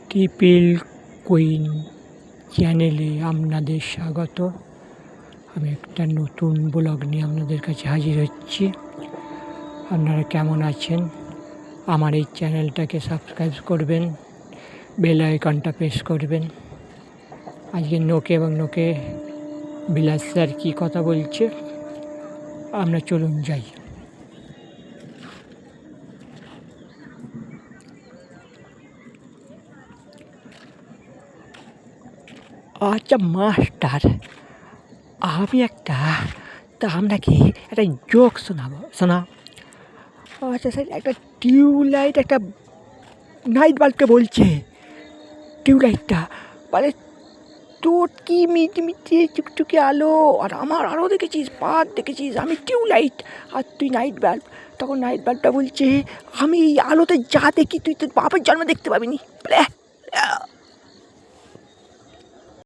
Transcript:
Triple queen চ্যানেলে আপনাদের স্বাগত। আমি একটা নতুন ব্লগ নিয়ে আপনাদের কাছে হাজির হচ্ছি। আপনারা কেমন আছেন? আমার এই চ্যানেলটাকে সাবস্ক্রাইব করবেন, বেল আইকনটা প্রেস করবেন। আজকে নোকে এবং নোকে বিলাস স্যার কী কথা বলছে, আমরা চলুন যাই। আচ্ছা মাস্টার, আমি আপনাকে একটা জোক শোনা। আচ্ছা স্যার, একটা টিউবলাইট একটা নাইট বাল্বকে বলছে, টিউবলাইটটা বলে, তোর কি মিটিমিটি চুকচুকে আলো, আর আমার আলো দেখেছিস, পাত দেখেছিস, আমি টিউবলাইট আর তুই নাইট বাল্ব। তখন নাইট বাল্বটা বলছে, আমি এই আলোতে যা দেখি তুই তোর বাপের জন্ম দেখতে পাবিনি।